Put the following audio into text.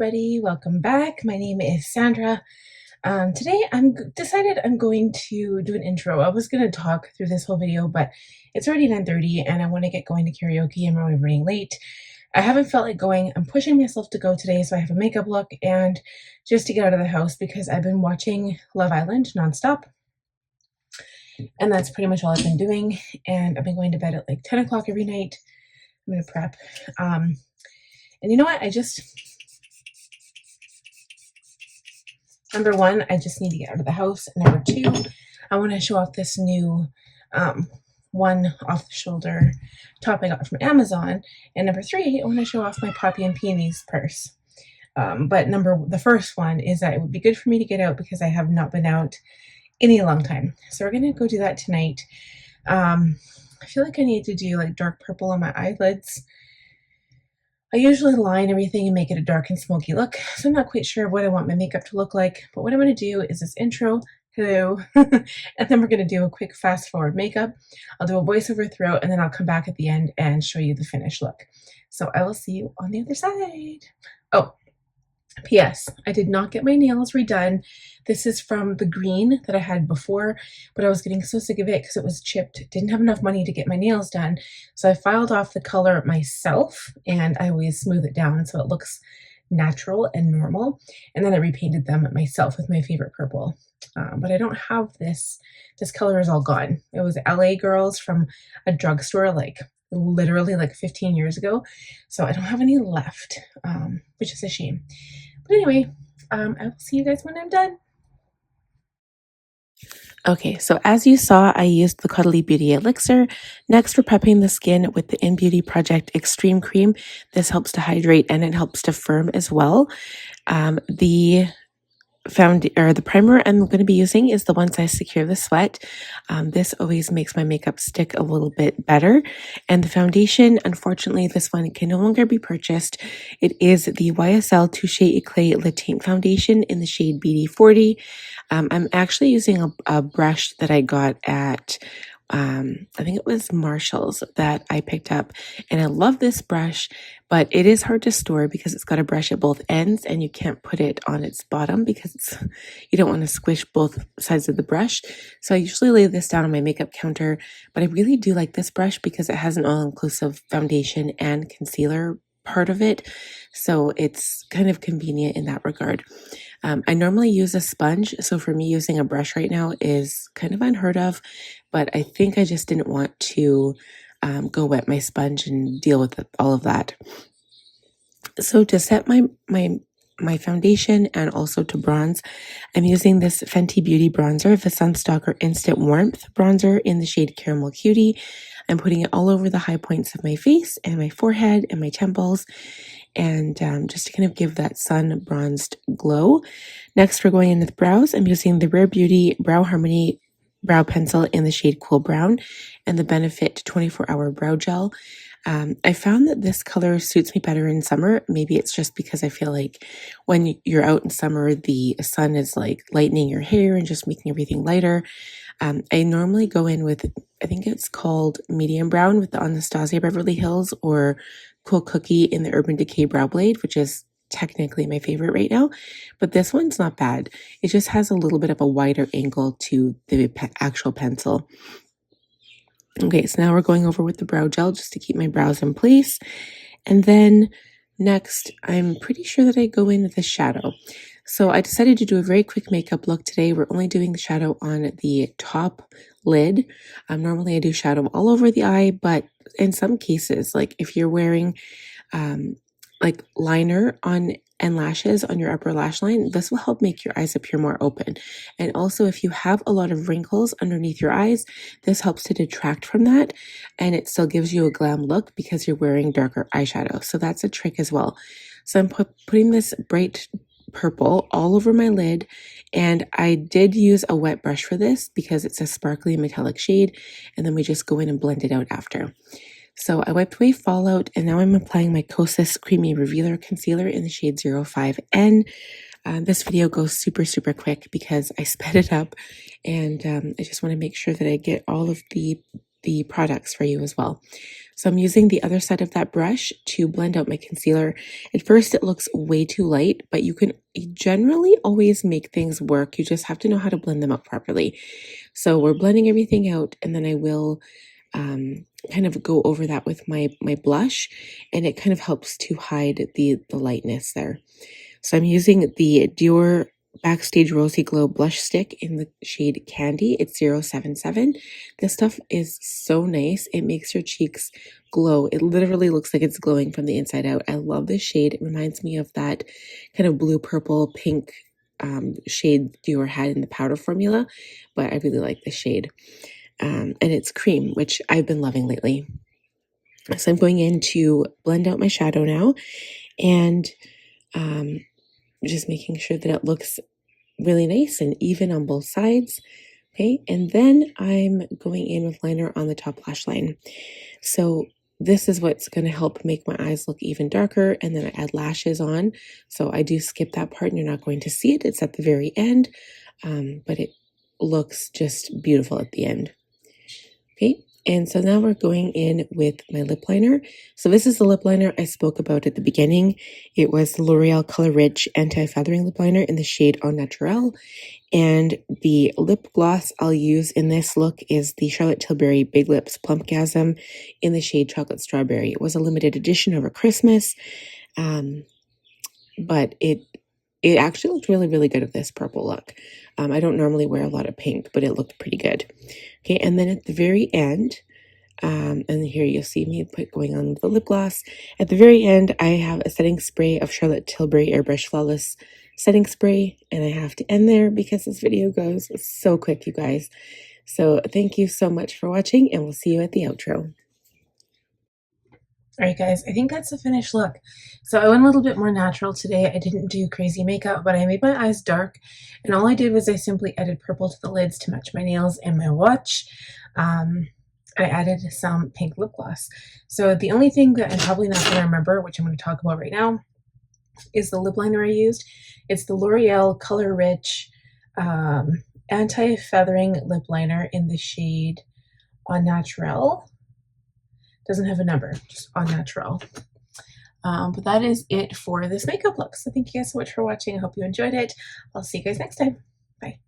everybody, welcome back. My name is Sandra. Today decided I'm going to do an intro. I was going to talk through this whole video, but it's already 9:30 and I want to get going to karaoke. I'm already running late. I haven't felt like going. I'm pushing myself to go today so I have a makeup look and just to get out of the house because I've been watching Love Island nonstop. And that's pretty much all I've been doing. And I've been going to bed at like 10 o'clock every night. I'm going to prep. And you know what? Number one, I just need to get out of the house. And number two, I want to show off this new one off-the-shoulder top I got from Amazon. And number three, I want to show off my Poppy and Peonies purse. But the first one is that it would be good for me to get out because I have not been out in a long time. So we're going to go do that tonight. I feel like I need to do like dark purple on my eyelids. I usually line everything and make it a dark and smoky look, so I'm not quite sure what I want my makeup to look like, but what I'm going to do is this intro, hello, and then we're going to do a quick fast forward makeup. I'll do a voiceover throughout, and then I'll come back at the end and show you the finished look. So I will see you on the other side. Oh, P.S. I did not get my nails redone. This is from the green that I had before, but I was getting so sick of it because it was chipped. Didn't have enough money to get my nails done. So I filed off the color myself and I always smooth it down so it looks natural and normal. And then I repainted them myself with my favorite purple. But I don't have this. This color is all gone. It was LA Girls from a drugstore literally 15 years ago. So I don't have any left, which is a shame. But anyway, I will see you guys when I'm done. Okay, so as you saw, I used the Caudalie Beauty Elixir. Next, we're prepping the skin with the Innbeauty Project Extreme Cream. This helps to hydrate and it helps to firm as well. The primer I'm going to be using is the One Size Secure the Sweat. This always makes my makeup stick a little bit better. And the foundation, unfortunately, this one can no longer be purchased. It is the YSL Touche Eclait Le Teinte Foundation in the shade BD40. I'm actually using a brush that I got at I think it was Marshall's that I picked up, and I love this brush, but it is hard to store because it's got a brush at both ends and you can't put it on its bottom because you don't want to squish both sides of the brush. So I usually lay this down on my makeup counter, but I really do like this brush because it has an all-inclusive foundation and concealer part of it. So it's kind of convenient in that regard. I normally use a sponge, so for me using a brush right now is kind of unheard of, but I think I just didn't want to go wet my sponge and deal with all of that. So to set my foundation and also to bronze, I'm using this Fenty Beauty bronzer, the Stalk'r Instant Warmth bronzer in the shade Caramel Cutie. I'm putting it all over the high points of my face and my forehead and my temples, and just to kind of give that sun bronzed glow. Next, we're going in with brows. I'm using the Rare Beauty Brow Harmony brow pencil in the shade Cool Brown and the Benefit 24-Hour Brow Gel. I found that this color suits me better in summer. Maybe it's just because I feel like when you're out in summer, the sun is like lightening your hair and just making everything lighter. I normally go in with, I think it's called Medium Brown with the Anastasia Beverly Hills or Cool Cookie in the Urban Decay Brow Blade, which is technically my favorite right now. But this one's not bad. It just has a little bit of a wider angle to the actual pencil. Okay, so now we're going over with the brow gel just to keep my brows in place. And then next, I'm pretty sure that I go in with a shadow. So I decided to do a very quick makeup look today. We're only doing the shadow on the top lid. Normally I do shadow all over the eye, but in some cases, like if you're wearing like liner on and lashes on your upper lash line, this will help make your eyes appear more open. And also if you have a lot of wrinkles underneath your eyes, this helps to detract from that, and it still gives you a glam look because you're wearing darker eyeshadow. So that's a trick as well. So I'm putting this bright purple all over my lid, and I did use a wet brush for this because it's a sparkly metallic shade, and then we just go in and blend it out after. So I wiped away fallout, and now I'm applying my Kosas Creamy Revealer Concealer in the shade 05N. This video goes super quick because I sped it up, and I just want to make sure that I get all of the the products for you as well. So I'm using the other side of that brush to blend out my concealer. At first it looks way too light, but you can generally always make things work. You just have to know how to blend them out properly. So we're blending everything out, and then I will kind of go over that with my blush, and it kind of helps to hide the lightness there. So I'm using the Dior Backstage Rosy Glow Blush Stick in the shade Candy. It's 077. This stuff is so nice. It makes your cheeks glow. It literally looks like it's glowing from the inside out. I love this shade. It reminds me of that kind of blue, purple, pink shade Dior had in the powder formula, but I really like this shade. And it's cream, which I've been loving lately. So I'm going in to blend out my shadow now, and just making sure that it looks really nice and even on both sides. Okay, and then I'm going in with liner on the top lash line. So this is what's going to help make my eyes look even darker, and then I add lashes on. So I do skip that part and you're not going to see it. It's at the very end, but it looks just beautiful at the end. Okay, and so now we're going in with my lip liner. So this is the lip liner I spoke about at the beginning. It was the L'Oreal Color Riche Anti-Feathering Lip Liner in the shade Naturale. And the lip gloss I'll use in this look is the Charlotte Tilbury Big Lips Plumpgasm in the shade Chocolate Strawberry. It was a limited edition over Christmas, but it actually looked really, really good with this purple look. I don't normally wear a lot of pink, but it looked pretty good. Okay, and then at the very end, and here you'll see me going on with the lip gloss. At the very end, I have a setting spray of Charlotte Tilbury Airbrush Flawless Setting Spray, and I have to end there because this video goes so quick, you guys. So thank you so much for watching, and we'll see you at the outro. All right, guys, I think that's the finished look. So I went a little bit more natural today. I didn't do crazy makeup, but I made my eyes dark, and all I did was I simply added purple to the lids to match my nails and my watch. I added some pink lip gloss. So the only thing that I'm probably not going to remember, which I'm going to talk about right now, is the lip liner I used. It's the L'Oreal Color Riche Anti-Feathering Lip Liner in the shade Naturale. Doesn't have a number, just Naturale. But that is it for this makeup look. So thank you guys so much for watching. I hope you enjoyed it. I'll see you guys next time. Bye.